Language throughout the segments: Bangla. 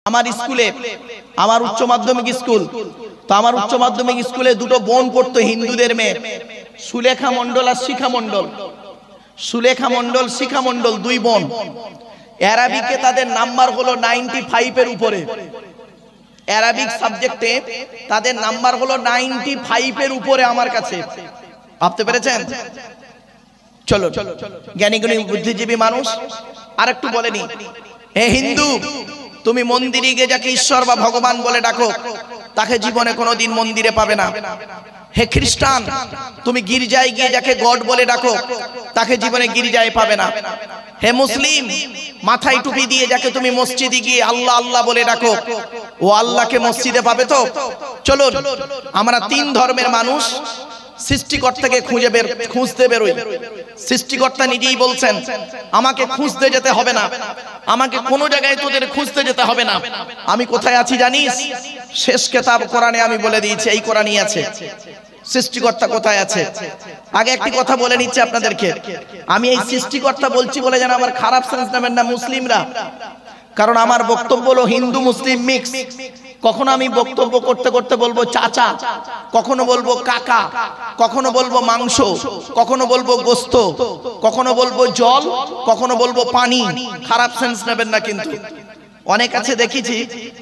আমার স্কুলে, আমার উচ্চ মাধ্যমিক স্কুল, তো আমার উচ্চ মাধ্যমিক স্কুলে দুটো বোন পড়তো, হিন্দুদের মেয়ে, সুলেখা মণ্ডল আর শিখা মণ্ডল। সুলেখা মণ্ডল, শিখা মণ্ডল, দুই বোন। অ্যারাবিকে তাদের নাম্বার হলো 95 এর উপরে। অ্যারাবিক সাবজেক্টে তাদের নাম্বার হলো 95 এর উপরে আমার কাছে। ভাবতে পেরেছেন? চলো, জ্ঞানী গুণী বুদ্ধিজীবী মানুষ আর একটু বলেনি, হে হিন্দু, তুমি মন্দিরে গিয়ে যাকে ঈশ্বর বা ভগবান বলে ডাকো, তাকে জীবনে কোনোদিন মন্দিরে পাবে না। হে খ্রিস্টান, তুমি গির্জায় গিয়ে যাকে গড বলে ডাকো, তাকে জীবনে গির্জায় পাবে না। হে মুসলিম, মাথায় টুপি দিয়ে যাকে তুমি মসজিদে গিয়ে আল্লাহ আল্লাহ বলে ডাকো, ও আল্লাহকে মসজিদে পাবে তো? চলুন, আমরা তিন ধর্মের মানুষ সৃষ্টিকর্তাকে খুঁজতে বেরোই। সৃষ্টিকর্তা নিজেই বলছেন, আমাকে খুঁজতে যেতে হবে না, আমাকে কোনো জায়গায় তোদের খুঁজতে যেতে হবে না। আমি কোথায় আছি জানিস? শেষ কিতাব কোরআনে আমি বলে দিয়েছি, এই কোরআনই আছে সৃষ্টিকর্তা কোথায় আছে। আগে একটি কথা বলে নিচ্ছি আপনাদেরকে, আমি এই সৃষ্টিকর্তা বলছি বলে যেন আমার খারাপ সেন্স নেবেন না মুসলিমরা, কারণ আমার বক্তব্য হলো হিন্দু মুসলিম মিক্স। কখনো আমি বক্তব্য করতে করতে বলবো চাচা, কখনো বলবো কাকা, কখনো বলবো মাংস, কখনো বলবো গোস্ত, কখনো বলবো জল, কখনো বলবো পানি। খারাপ সেন্স নেবেন না কিন্তু। অনেক আছে দেখেছি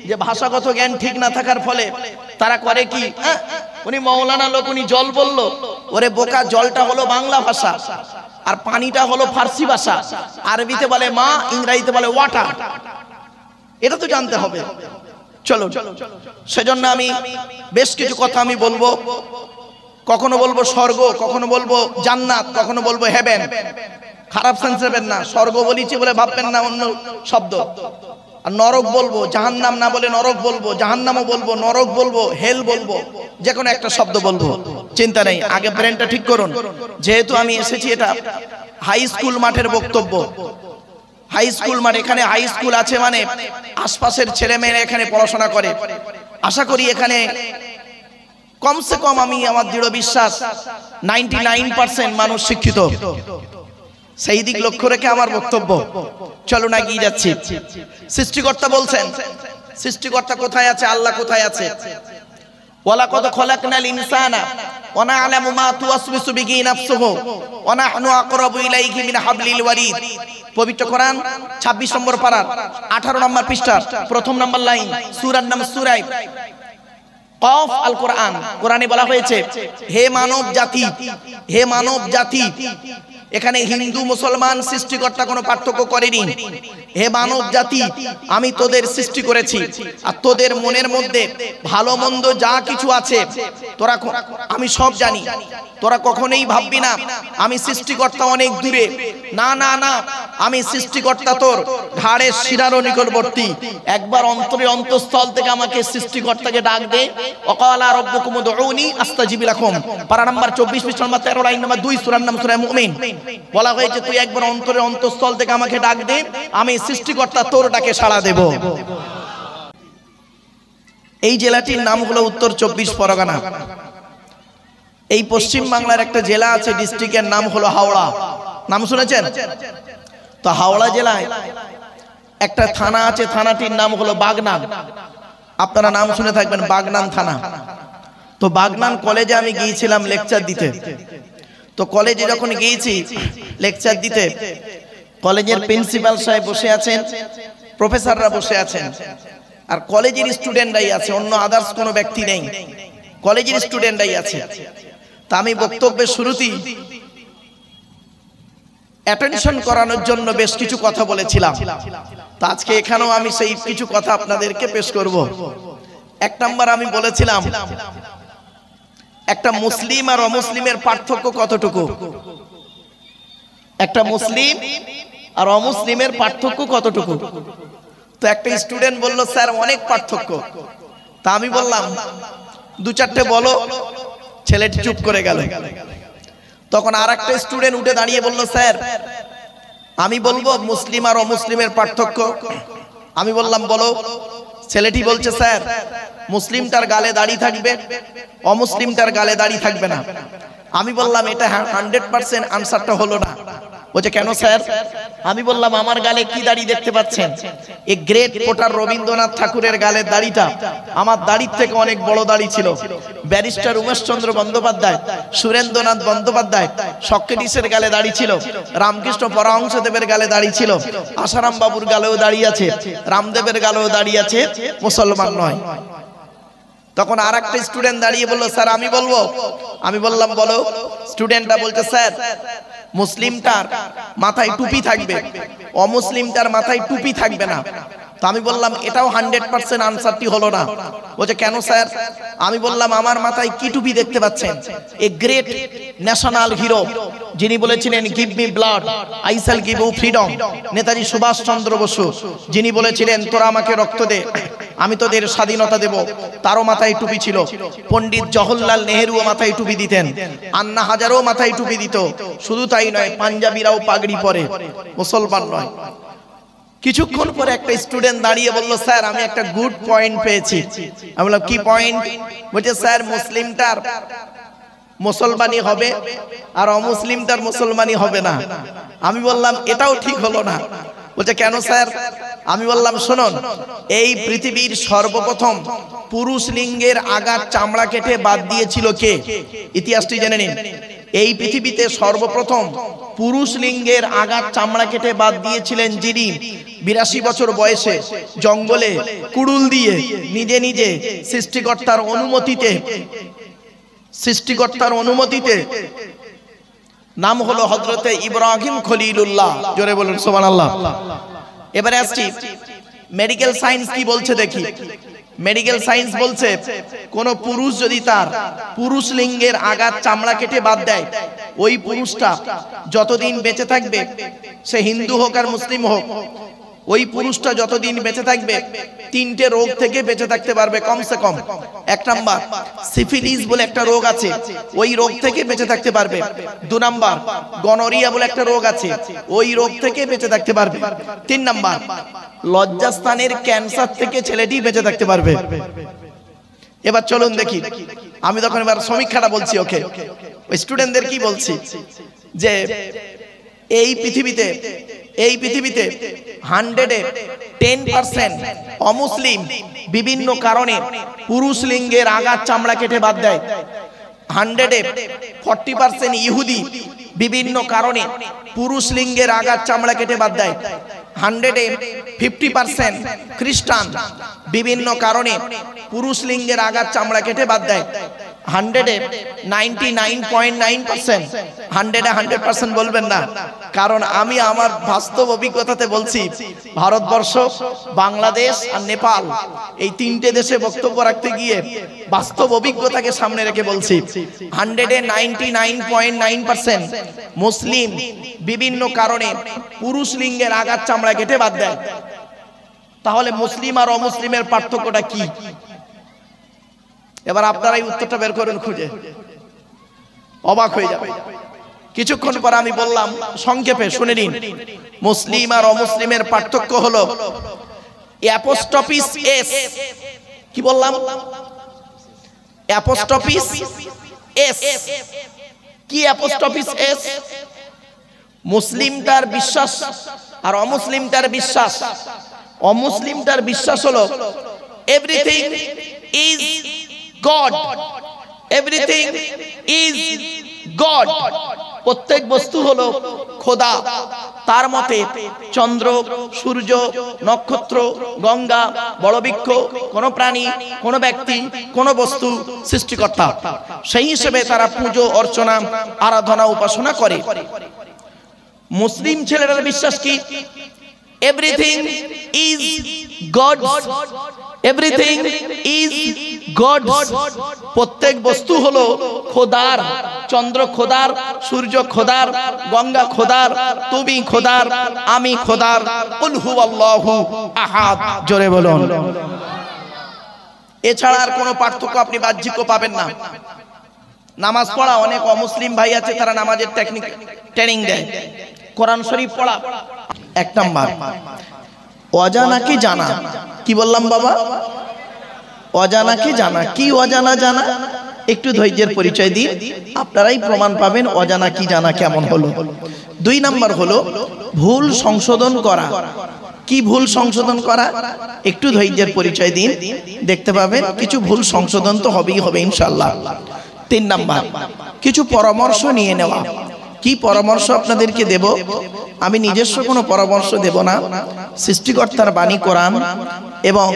যে ভাষাগত জ্ঞান ঠিক না থাকার ফলে তারা করে কি, উনি মৌলানা লোক, উনি জল বলল, ওরে বোকা, জলটা হলো বাংলা ভাষা আর পানিটা হলো ফার্সি ভাষা। আরবিতে বলে মা, ইংরেজিতে বলে ওয়াটার। এটা তো জানতে হবে। চলো, সেজন্য আমি বেশ কিছু কথা আমি বলবো। কখনো বলবো স্বর্গ, কখনো বলবো জান্নাত, কখনো বলবো হেভেন। খারাপ সেন্স নেবেন না, স্বর্গ বলেছি বলে ভাববেন না অন্য শব্দ। আর নরক বলবো, জাহান্নাম না বলে নরক বলবো, জাহান্নামও বলবো, নরক বলবো, হেল বলবো, যে কোনো একটা শব্দ বলবো, চিন্তা নেই। আগে ব্রেনটা ঠিক করুন। যেহেতু আমি এসেছি, এটা হাই স্কুল মাঠের বক্তব্য। হাই স্কুল মাঠ, এখানে হাই স্কুল আছে মানে আশপাশের ছেলে মেয়েরা এখানে পড়াশোনা করে। আশা করি এখানে কমসে কম, আমি আমার দৃঢ় বিশ্বাস 99% মানুষ শিক্ষিত। সেই দিক লক্ষ্য রেখে আমার বক্তব্য। চলো না, এগিয়ে যাচ্ছি। সৃষ্টিকর্তা বলছেন, সৃষ্টিকর্তা কোথায় আছে, আল্লাহ কোথায় আছে? ওয়ালাকাদ খলাকনাল ইনসানা ওয়া না'লামু মা তুওয়াসবিসু বিহি নাফসুহু ওয়া নাহনু আকরাবু ইলাইহি মিন হাবলিল ওয়ারিদ। পবিত্র কোরআন 26 নম্বর পারা 18 নম্বর পৃষ্ঠা, প্রথম নম্বর লাইন, সূরার নাম সূরা কফ আল কোরআন। কোরআনে বলা হয়েছে, হে মানব জাতি, হে মানব জাতি। এখানে হিন্দু মুসলমান সৃষ্টিকর্তা কোনো পার্থক্য করেনি। হে মানব জাতি, আমি তোদের সৃষ্টি করেছি, আর তোদের মনের মধ্যে ভালো মন্দ যা কিছু আছে তোরা, আমি সব জানি। তোরা কখনোই ভাববি না আমি সৃষ্টিকর্তা অনেক দূরে। না না না, আমি সৃষ্টিকর্তা তোর ঘাড়ের শিরারও নিকটবর্তী। একবার অন্তরে অন্তঃস্থল থেকে আমাকে সৃষ্টিকর্তাকে ডাক দে। ওয়াকালা রাব্বুকুম উদউনি আস্তাজিব লাকুম, পারা নাম্বার 24 পৃষ্ঠা নাম্বার 13 লাইন নাম্বার 2, সূরার নাম সূরা মুমিন। বলা হয়েছে, তুই একবার অন্তরে অন্তঃস্থল থেকে আমাকে ডাক দে, আমি সৃষ্টিকর্তা তোর ডাকে সাড়া দেব। এই জেলাটির নাম হলো উত্তর 24 পরগনা। এই পশ্চিম বাংলার একটা জেলা আছে, ডিস্ট্রিক্টের নাম হলো হাওড়া। নাম শুনেছেন তো? হাওড়া জেলায় একটা থানা আছে, থানাটির নাম হলো বাগনান। আপনারা নাম শুনে থাকবেন, বাগনান থানা। তো বাগনান কলেজে আমি গিয়েছিলাম লেকচার দিতে। তো কলেজে যখন গিয়েছি লেকচার দিতে, কলেজের প্রিন্সিপাল সাহেব বসে আছেন, প্রফেসররা বসে আছেন, আর কলেজের স্টুডেন্টরাই আছে, অন্য আদার্স কোনো ব্যক্তি নেই, কলেজের স্টুডেন্টরাই আছে। তা আমি বক্তব্যের শুরুতেই অ্যাটেনশন করানোর জন্য বেশ কিছু কথা বলেছিলাম। তা আজকে এখানেও আমি সেই কিছু কথা আপনাদেরকে পেশ করব। এক নাম্বার আমি বলেছিলাম, একটা মুসলিম আর অমুসলিমের পার্থক্য কতটুকু? একটা মুসলিম আর অমুসলিমের পার্থক্য কতটুকু? তো একটা স্টুডেন্ট বলল, স্যার অনেক পার্থক্য। তা আমি বললাম, দু চারটে বলো। ছেলেটি চুপ করে গেল। তখন আর একটা স্টুডেন্ট উঠে দাঁড়িয়ে বলল, স্যার আমি বলবো মুসলিম আর অমুসলিমের পার্থক্য। আমি বললাম বলো। ছেলেটি বলছে, স্যার মুসলিমটার গালে দাড়ি থাকবে, অমুসলিমটার গালে দাড়ি থাকবে না। আমি বললাম এটা 100% আনসারটা হলো না। বলছে কেন স্যার? আমি বললাম আমার গালে কি দাড়ি দেখতে পাচ্ছেন? এই গ্রেট পোটার রবীন্দ্রনাথ ঠাকুরের গালের দাড়িটা আমার দাড়ির থেকে অনেক বড় দাড়ি ছিল। ব্যারিস্টার উমেশচন্দ্র বন্দ্যোপাধ্যায়, সুরেন্দ্রনাথ বন্দ্যোপাধ্যায়, সক্রেটিসের গালে দাড়ি ছিল, রামকৃষ্ণ পরমহংসদেবের গালে দাড়ি ছিল, আসারাম বাবুর গালেও দাড়ি আছে, রামদেবের গালেও দাড়ি আছে, মুসলমান নয়। তখন আর একটা স্টুডেন্ট দাঁড়িয়ে বললো স্যার আমি বলবো। আমি বললাম বলো। স্টুডেন্টটা বলছে স্যার মুসলিমটার মাথায় টুপি থাকবে, অমুসলিমটার মাথায় টুপি থাকবে না। তো আমি বললাম এটাও 100% আনসারটি হলো না। বলছে কেন স্যার? আমি বললাম আমার মাথায় কি টুপি দেখতে পাচ্ছেন? এ গ্রেট ন্যাশনাল হিরো যিনি বলেছিলেন give me blood I shall give you freedom, Netaji Subhash Chandra Bose যিনি বলেছিলেন তোরা আমাকে রক্ত দে আমি তোদের স্বাধীনতা দেব, তারও মাথায় টুপি ছিল। পণ্ডিত জওহরলাল নেহেরুও মাথায় টুপি দিতেন, আন্না হাজারও মাথায় টুপি দিত। শুধু তাই নয়, পাঞ্জাবিরাও পাগড়ি পরে, মুসলমান নয়। কিছুক্ষণ পরে একটা স্টুডেন্ট দাঁড়িয়ে বলল স্যার আমি একটা গুড পয়েন্ট পেয়েছি। আমি বললাম কি পয়েন্ট? বলছে স্যার মুসলিমটার মুসলমানি হবে আর অমুসলিমটার মুসলমানি হবে না। আমি বললাম এটাও ঠিক হলো না। বলছে কেন স্যার? আমি বললাম শুনুন, এই পৃথিবীর সর্বপ্রথম পুরুষ লিঙ্গের আগার চামড়া কেটে বাদ দিয়েছিল কে? ইতিহাসটি জেনে নিন। এই পৃথিবীতে সর্বপ্রথম পুরুষ লিঙ্গের আগার চামড়া কেটে বাদ দিয়েছিলেন যিনি 82 বছর বয়সে জঙ্গলে কুড়ুল দিয়ে নিজে নিজে সৃষ্টিকর্তার অনুমতিতে নাম হলো হযরতে ইব্রাহিম খলিলুল্লাহ। জোরে বলুন সুবহানাল্লাহ। এবারে আসছি মেডিকেল সায়েন্স কি বলছে দেখি। মেডিকেল সায়েন্স বলছে কোন পুরুষ যদি তার পুরুষ লিঙ্গের আগার চামড়া কেটে বাদ দেয়, ওই পুরুষটা যতদিন বেঁচে থাকবে, সে হিন্দু হোক আর মুসলিম হোক, ওই পুরুষটা যতদিন বেঁচে থাকবে 3টে রোগ থেকে বেঁচে থাকতে পারবে কমসে কম। 1 নাম্বার সিফিলিস বলে একটা রোগ আছে, ওই রোগ থেকে বেঁচে থাকতে পারবে। 2 নাম্বার গনোরিয়া বলে একটা রোগ আছে, ওই রোগ থেকে বেঁচে থাকতে পারবে। 3 নাম্বার লজ্জাস্থানের ক্যান্সার থেকে ছেলেটি বেঁচে থাকতে পারবে। এবার চলুন দেখি, আমি তখন এবার সমীক্ষাটা বলছি। ওকে, ওই স্টুডেন্টদের কি বলছি যে এই পৃথিবীতে 110% অমুসলিম বিভিন্ন কারণে পুরুষ লিঙ্গের আগার চামড়া কেটে বাদ দেয়। 140% ইহুদি বিভিন্ন কারণে পুরুষ লিঙ্গের আগার চামড়া কেটে বাদ দেয়। 150% খ্রিস্টান বিভিন্ন কারণে পুরুষ লিঙ্গের আগার চামড়া কেটে বাদ দেয়। 99.9% 100% বলবেন না, কারণ আমি আমার বাস্তব অভিজ্ঞতাতে বলছি। ভারতবর্ষ, বাংলাদেশ আর নেপাল, এই 3টে দেশে বক্তব্য রাখতে গিয়ে বাস্তব অভিজ্ঞতাকে সামনে রেখে বলছি। 199.9% মুসলিম বিভিন্ন কারণে পুরুষ লিঙ্গের আগার চামড়া কেটে বাদ দেয়। তাহলে মুসলিম আর অমুসলিমের পার্থক্যটা কি? এবার আপনারা এই উত্তরটা বের করুন, খুঁজে অবাক হয়ে যাবে। কিছুক্ষণ পর আমি বললাম সংক্ষেপে শুনে নিন। মুসলিম আর অমুসলিমের পার্থক্য হলো অ্যাপোস্ট্রফিস এস। কি বললাম? অ্যাপোস্ট্রফিস এস। কি অ্যাপোস্ট্রফিস এস? মুসলিমটার বিশ্বাস আর অমুসলিমটার বিশ্বাস। অমুসলিমটার বিশ্বাস হলো everything is god, everything is god. প্রত্যেক বস্তু হলো খোদা। তার মতে চন্দ্র, সূর্য, নক্ষত্র, গঙ্গা, বড় বৃক্ষ, কোন প্রাণী, কোন ব্যক্তি, কোন বস্তু সৃষ্টিকর্তা। সেই হিসেবে তারা পূজা অর্চনা, আরাধনা, উপাসনা করে। মুসলিম ছেলেদের বিশ্বাস কি? Everything is god, everything is god. প্রত্যেক বস্তু হলো খোদার। চন্দ্র খোদার, সূর্য খোদার, গঙ্গা খোদার, তুমি খোদার, আমি খোদার। কুল হুয়াল্লাহু আহাদ। জোরে বলুন। এছাড়া আর কোনো পার্থক্য আপনি বাহ্যিক পাবেন না। নামাজ পড়া, অনেক অমুসলিম ভাই আছে তারা নামাজের ট্রেনিং দেয়। কোরআন শরীফ পড়া। 1 নাম্বার অজানাকে জানা। কি বললাম বাবা? অজানাকে জানা। কি অজানা জানা? একটু ধৈর্যের পরিচয় দিই, আপনারাই প্রমাণ পাবেন অজানা কি জানা কেমন হলো। 2 নাম্বার হলো ভুল সংশোধন করা। কি ভুল সংশোধন করা? একটু ধৈর্যের পরিচয় দিন, দেখতে পাবেন কিছু ভুল সংশোধন তো হবেই হবে ইনশাআল্লাহ। 3 নাম্বার কিছু পরামর্শ নিয়ে নেওয়া। কি পরামর্শ আপনাদেরকে দেব? আমি নিজস্ব কোনো পরামর্শ দেব না, সৃষ্টিকর্তার বাণী কোরআন এবং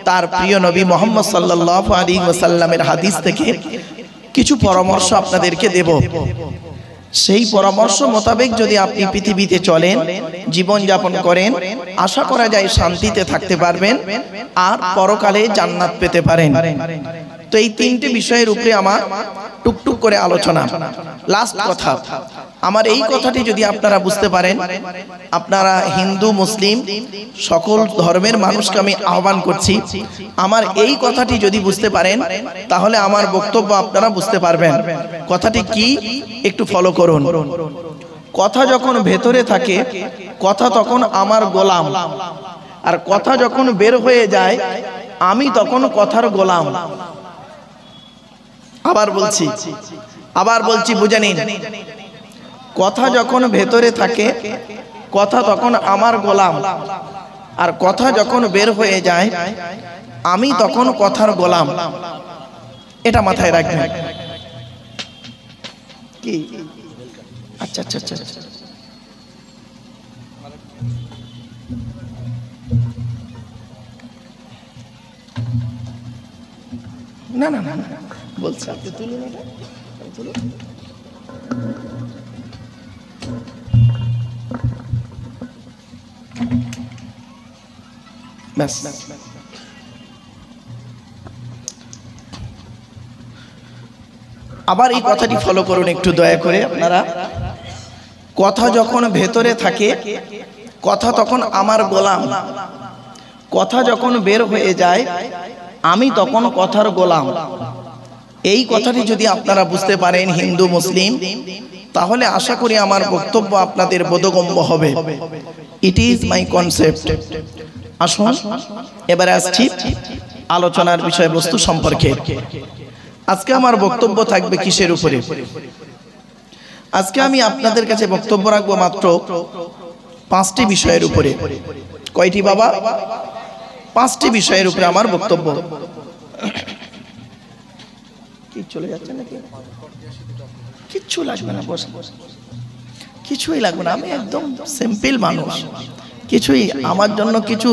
তার প্রিয় নবী মুহাম্মদ সাল্লাল্লাহু আলাইহি ওয়াসাল্লামের হাদিস থেকে কিছু পরামর্শ আপনাদেরকে দেব। সেই পরামর্শ মোতাবেক যদি আপনি পৃথিবীতে চলেন, জীবন যাপন করেন, আশা করা যায় শান্তিতে থাকতে পারবেন আর পরকালে জান্নাত পেতে পারেন। তো এই 3টে বিষয়ের উপরে আমার টুকটুক করে আলোচনা। লাস্ট কথা, আমার এই কথাটি যদি আপনারা বুঝতে পারেন, আপনারা হিন্দু মুসলিম সকল ধর্মের মানুষকে আমি আহ্বান করছি, আমার এই কথাটি যদি বুঝতে পারেন তাহলে আমার বক্তব্য আপনারা বুঝতে পারবেন। কথাটি কি একটু ফলো করুন। কথা যখন ভেতরে থাকে, কথা তখন আমার গোলাম, আর কথা যখন বের হয়ে যায় আমি তখন কথার গোলাম। আবার বলছি বুঝে নিন। কথা যখন ভেতরে থাকে, কথা তখন আমার গোলাম, আর কথা যখন বের হয়ে যায় আমি তখন কথার গোলাম। এটা মাথায় রাখবেন। কি? আচ্ছা আচ্ছা আচ্ছা, না না না বলছি আপনি তুলুন, এটা তুলুন। ব্যাস, আবার এই কথাটি ফলো করুন একটু দয়া করে আপনারা। কথা যখন ভেতরে থাকে, কথা তখন আমার গোলাম, কথা যখন বের হয়ে যায় আমি তখন কথার গোলাম। এই কথাটি যদি আপনারা বুঝতে পারেন হিন্দু মুসলিম, তাহলে আশা করি আমার বক্তব্য আপনাদের বোধগম্য হবে। It is my concept. আসুন এবারে আসছি আলোচনার বিষয়বস্তু সম্পর্কে। আজকে আমার বক্তব্য থাকবে কিসের উপরে? আজকে আমি আপনাদের কাছে বক্তব্য রাখবো মাত্র 5টি বিষয়ের উপরে। কয়টি বাবা? 5টি বিষয়ের উপরে আমার বক্তব্য। কি চলে যাচ্ছে নাকি? কিচ্ছু লাগবে না, বসে কিছুই লাগবে না। আমি একদম সিম্পল মানুষ, কিছুই আমার জন্য কিছু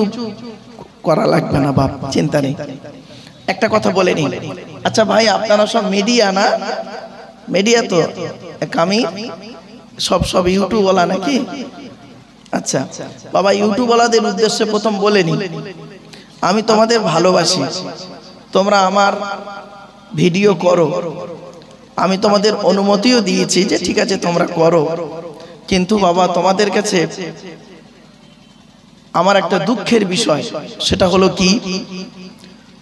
করা লাগবে না বাপ, চিন্তা নেই। একটা কথা বলে নিই। আচ্ছা ভাই, আপনারা সব মিডিয়া না? মিডিয়া তো আমি সব ইউটিউব ওয়ালা নাকি? আচ্ছা বাবা, ইউটিউব ওয়ালাদের উদ্দেশ্যে প্রথম বলে নি, আমি তোমাদের ভালোবাসি। তোমরা আমার ভিডিও করো, আমি তোমাদের অনুমতিও দিয়েছি যে ঠিক আছে তোমরা করো, কিন্তু বাবা তোমাদের কাছে আমার একটা দুঃখের বিষয়, সেটা হলো কি,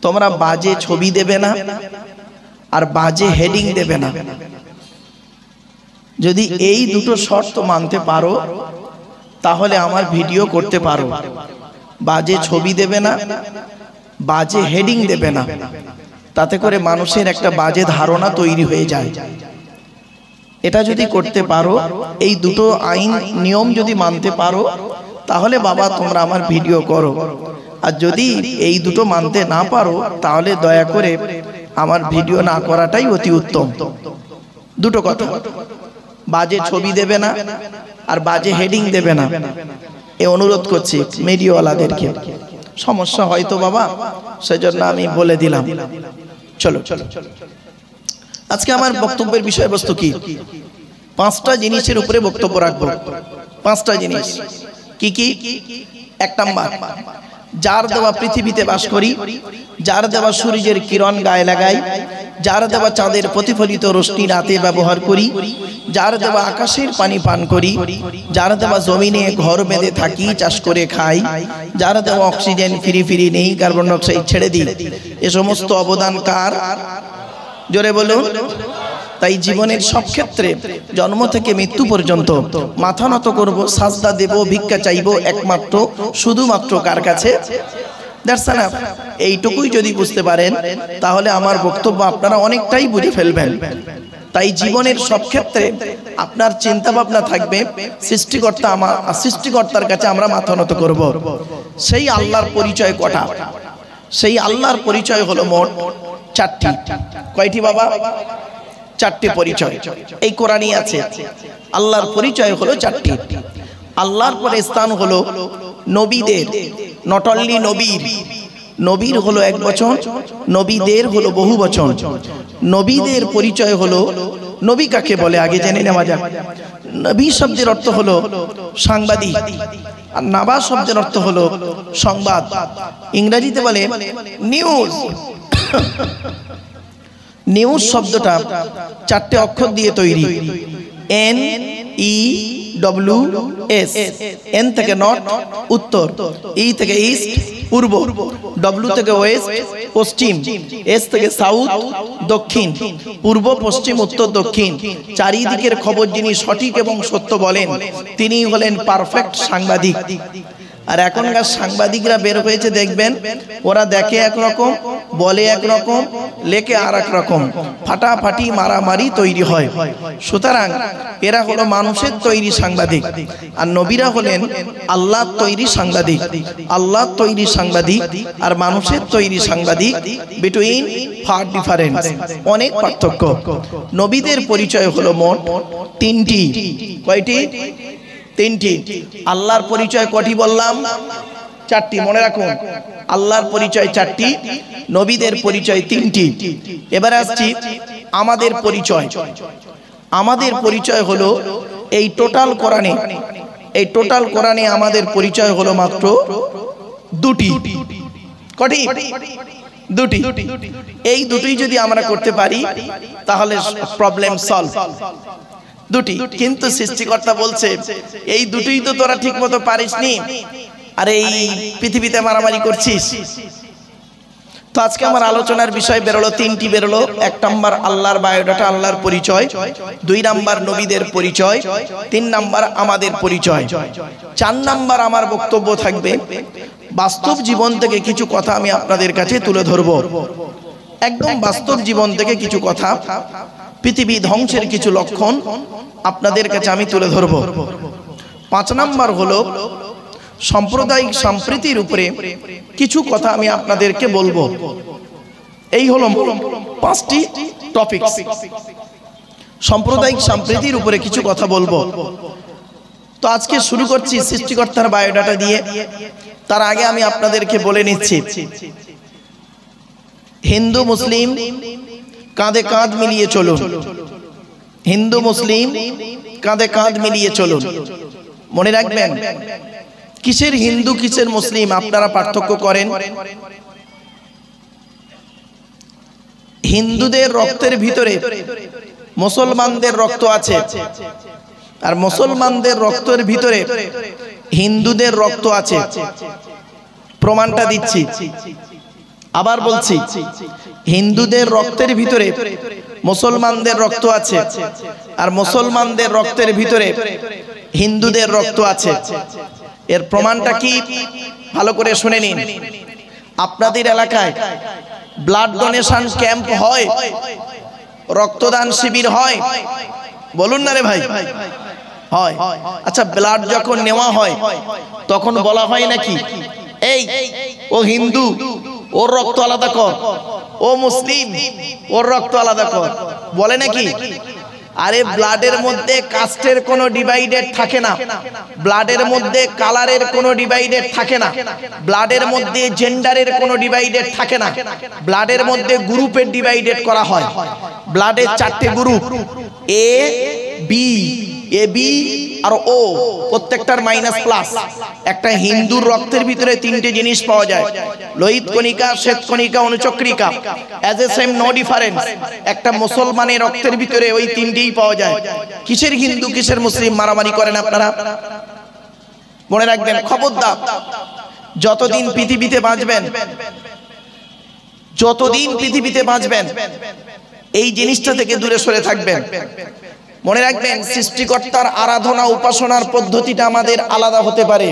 তোমরা বাজে ছবি দেবে না আর বাজে হেডিং দেবে না। যদি এই দুটো শর্ত মানতে পারো তাহলে আমার ভিডিও করতে পারো। বাজে ছবি দেবে না, বাজে হেডিং দেবে না, তাতে করে মানুষের একটা বাজে ধারণা তৈরি হয়ে যায়। এটা যদি করতে পারো, এই দুটো আইন নিয়ম যদি মানতে পারো, তাহলে বাবা তোমরা আমার ভিডিও করো। আর যদি এই দুটো মানতে না পারো তাহলে দয়া করে আমার ভিডিও না করাটাই অতি উত্তম। দুটো কথা, বাজে ছবি দেবে না আর বাজে হেডিং দেবে না, এ অনুরোধ করছি মিডিয়াওয়ালাদেরকে। সমস্যা হয়তো বাবা, সেজন্য আমি বলে দিলাম। চলো আজকে আমার বক্তব্যের বিষয়বস্তু কি? 5টা জিনিসের উপরে বক্তব্য রাখবো। 5টা জিনিস কি কি? 1 নাম্বার, যার দেওয়া পৃথিবীতে বাস করি, যার দেওয়া সূর্যের কিরণ গায়ে লাগাই, যার দেওয়া চাঁদের প্রতিফলিত রশ্মি রাতে ব্যবহার করি, যার দেওয়া আকাশের পানি পান করি, যার দেওয়া জমিনে ঘর বেঁধে থাকি, চাষ করে খাই, যার দেওয়া অক্সিজেন ফিরি নেই, কার্বন ডাই অক্সাইড ছেড়ে দিই, এ সমস্ত অবদান কার? জোরে বলুন। তাই জীবনের সব ক্ষেত্রে জন্ম থেকে মৃত্যু পর্যন্ত মাথা নত করব, সাজদা দেব, ভিক্ষা চাইব একমাত্র শুধুমাত্র কার কাছে? That's enough. এইটুকুই যদি বুঝতে পারেন তাহলে আমার বক্তব্য আপনারা অনেকটাই বুঝে ফেলবেন। তাই জীবনের সব ক্ষেত্রে আপনার চিন্তা ভাবনা থাকবে সৃষ্টিকর্তার কাছে আমরা মাথা নত করব। সেই আল্লাহর পরিচয় কটা? সেই আল্লাহর পরিচয় হলো মোট 4টি। কয়টি বাবা? 4টি পরিচয় এই কোরআনই আছে। আল্লাহর পরিচয় হলো 4টি। আল্লাহর পরে স্থান হলো নবীদের, নট অনলি নবীর। নবীর হলো এক বচন, নবীদের হলো বহু বচন। নবীদের পরিচয় হলো, নবী কাকে বলে আগে জেনে নেওয়া যাক। নবী শব্দের অর্থ হলো সাংবাদিক, আর নাবা শব্দের অর্থ হলো সংবাদ। ইংরেজিতে বলে নিউজ। নিউজ শব্দটা 4টে অক্ষর দিয়ে তৈরি। NEWS। এন থেকে নর্থ উত্তর, ই থেকে ইস্ট পূর্ব, ডব্লিউ থেকে ওয়েস্ট পশ্চিম, এস থেকে সাউথ দক্ষিণ, পূর্ব পশ্চিম উত্তর দক্ষিণ। চারিদিকের খবর যিনি সঠিক এবং সত্য বলেন তিনি হলেন পারফেক্ট সাংবাদিক। আর এখনকার সাংবাদিকরা বের হয়েছে দেখবেন, ওরা দেখে একরকম, বলে একরকম, লেখে আর এক রকম, ফাটাফাটি মারামারি তৈরি হয়। সুতরাং এরা হলো মানুষের তৈরি সাংবাদিক, আর নবীরা হলেন আল্লাহর তৈরি সাংবাদিক। আল্লাহর তৈরি সাংবাদিক আর মানুষের তৈরি সাংবাদিক বিটুইন ফার ডিফারেন্স, অনেক পার্থক্য। নবীদের পরিচয় হলো মোট 3টি। কয়টি? 3টি। আল্লাহর পরিচয় কটি বললাম? 4টি। মনে রাখুন, আল্লাহর পরিচয় 4টি, নবীদের পরিচয় 3টি। এবারে আসছি আমাদের পরিচয়। আমাদের পরিচয় হলো এই টোটাল কোরআনে, এই টোটাল কোরআনে আমাদের পরিচয় হলো মাত্র 2টি। কটি? 2টি। এই দুটোই যদি আমরা করতে পারি তাহলে প্রবলেম সলভ। 2টি। কিন্তু সৃষ্টিকর্তা বলছে এই দুটোই তো তোরা ঠিক মতো পারিসনি, আর এই পৃথিবীতে মারামারি করছিস। তো আজকে আমার আলোচনার বিষয় বেরোলো 3টি বেরোলো। 1 নাম্বার আল্লাহর বায়োডাটা, আল্লাহর পরিচয়। 2 নাম্বার নবীদের পরিচয়। 3 নাম্বার আমাদের পরিচয়। 4 নাম্বার আমার বক্তব্য থাকবে বাস্তব জীবন থেকে কিছু কথা আমি আপনাদের কাছে তুলে ধরবো। একদম বাস্তব জীবন থেকে কিছু কথা, পৃথিবী ধ্বংসের কিছু লক্ষণ আপনাদের কাছে আমি তুলে ধরব। 5 নাম্বার হলো সাম্প্রদায়িক সম্প্রীতির উপরে কিছু কথা আমি আপনাদেরকে বলবো। এই হলো 5টি টপিক। সাম্প্রদায়িক সম্প্রীতির উপরে কিছু কথা বলবো। তো আজকে শুরু করছি সৃষ্টিকর্তার বায়োডাটা দিয়ে। তার আগে আমি আপনাদেরকে বলে নিচ্ছি, হিন্দু মুসলিম কাঁধে কাঁধ মিলিয়ে চলুন। হিন্দু মুসলিম কাঁধে কাঁধ মিলিয়ে চলুন। মনে রাখবেন, কিসের হিন্দু কিসের মুসলিম আপনারা পার্থক্য করেন। হিন্দুদের রক্তের ভিতরে মুসলমানদের রক্ত আছে, আর মুসলমানদের রক্তের ভিতরে হিন্দুদের রক্ত আছে। প্রমাণটা দিচ্ছি, আবার বলছি, হিন্দুদের রক্তের ভিতরে মুসলমানদের রক্ত আছে, আর মুসলমানদের রক্তের ভিতরে হিন্দুদের রক্ত আছে। এর প্রমাণটা কি ভালো করে শুনে নিন। আপনাদের এলাকায় ব্লাড ডোনেশন ক্যাম্প হয়, রক্তদান শিবির হয়, বলুন না রে ভাই? হয়। আচ্ছা, ব্লাড যখন নেওয়া হয় তখন বলা হয় নাকি এই ও হিন্দু ওর রক্ত আলাদা কর, ও মুসলিম ওর রক্ত আলাদা কর, বলে নাকি? আরে ব্লাডের মধ্যে কাস্টের কোনো ডিভাইডেড থাকে না, ব্লাডের মধ্যে কালারের কোনো ডিভাইডেড থাকে না, ব্লাডের মধ্যে জেন্ডারের কোনো ডিভাইডেড থাকে না, ব্লাডের মধ্যে গ্রুপের ডিভাইডেড করা হয়। ব্লাডের 4টে group, A B, A B আর ও, প্রত্যেকটার মাইনাস প্লাস। একটা হিন্দুর রক্তের ভিতরে 3টে জিনিস পাওয়া যায়, লোহিত কণিকা, শ্বেত কণিকা, অনুচক্রিকা, as a same no difference. একটা মুসলমানের রক্তের ভিতরে ওই 3টেই পাওয়া যায়। কিসের হিন্দু কিসের মুসলিম মারামারি করেন আপনারা? মনে রাখবেন, খবরদার, যতদিন পৃথিবীতে বাঁচবেন, যতদিন পৃথিবীতে বাঁচবেন এই জিনিসটা থেকে দূরে সরে থাকবেন। মনে রাখবেন, সৃষ্টিকর্তার আরাধনা উপাসনার পদ্ধতিটা আমাদের আলাদা হতে পারে।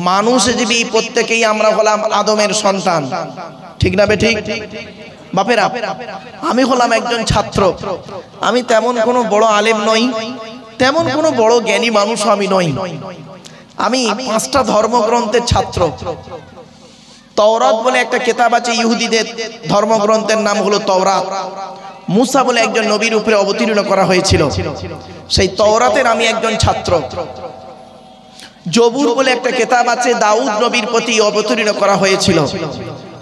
মানুষজীবী প্রত্যেকেই আমরা হলাম আদমের সন্তান, ঠিক না বেঠিক? বাপেরা, আমি হলাম একজন ছাত্র। আমি তেমন কোনো বড় আলেম নই, তেমন কোনো বড় জ্ঞানী মানুষ আমি নই। আমি 5টা ধর্মগ্রন্থের ছাত্র। তওরাত বলে একটা কিতাব আছে, ইহুদিদের ধর্মগ্রন্থের নাম হলো তওরাত। মুসা বলে একজন নবীর উপরে অবতীর্ণ করা হয়েছিল, সেই তওরাতের আমি একজন ছাত্র। জবুর বলে একটা কিতাব আছে, দাউদ নবীর প্রতি অবতীর্ণ করা হয়েছিল,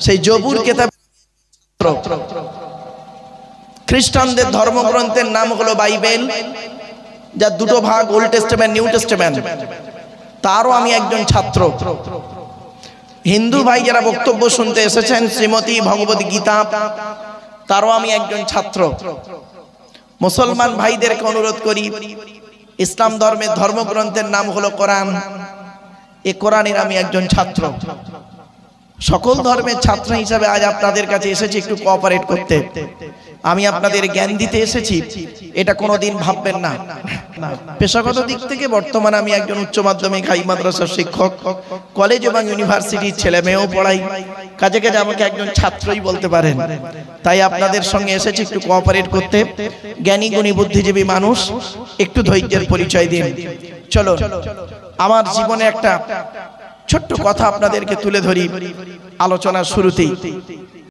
সেই জবুর কিতাব। খ্রিস্টানদের ধর্মগ্রন্থের নাম হলো বাইবেল, যার 2টো ভাগ, ওল্ড টেস্টামেন্ট, নিউ টেস্টামেন্ট, তারও আমি একজন ছাত্র। হিন্দু ভাই যারা বক্তব্য শুনতে এসেছেন, শ্রীমতী ভগবত গীতা, তারও আমি একজন ছাত্র। মুসলমান ভাইদেরকে অনুরোধ করি, ইসলাম ধর্মের ধর্মগ্রন্থের নাম হলো কোরআন, এই কোরআনের আমি একজন ছাত্র। সকল ধর্মের ছাত্র হিসাবে আজ আপনাদের কাছে এসেছি একটু কোঅপারেট করতে। আমি আপনাদের জ্ঞান দিতে এসেছি, এটা কোনোদিন ভাববেন না। পেশাগত দিক থেকে বর্তমানে আমি একজন উচ্চ মাধ্যমিক হাই মাদ্রাসার শিক্ষক, কলেজ এবং ইউনিভার্সিটির ছেলে মেয়েও পড়াই, কাজে কাজে আমাকে একজন ছাত্রই বলতে পারেন। তাই আপনাদের সঙ্গে এসেছি একটু কোঅপারেট করতে। জ্ঞানী গুণী বুদ্ধিজীবী মানুষ, একটু ধৈর্যের পরিচয় দিন। চলো, আমার জীবনে একটা ছোট্ট কথা আপনাদেরকে তুলে ধরি আলোচনার শুরুতেই।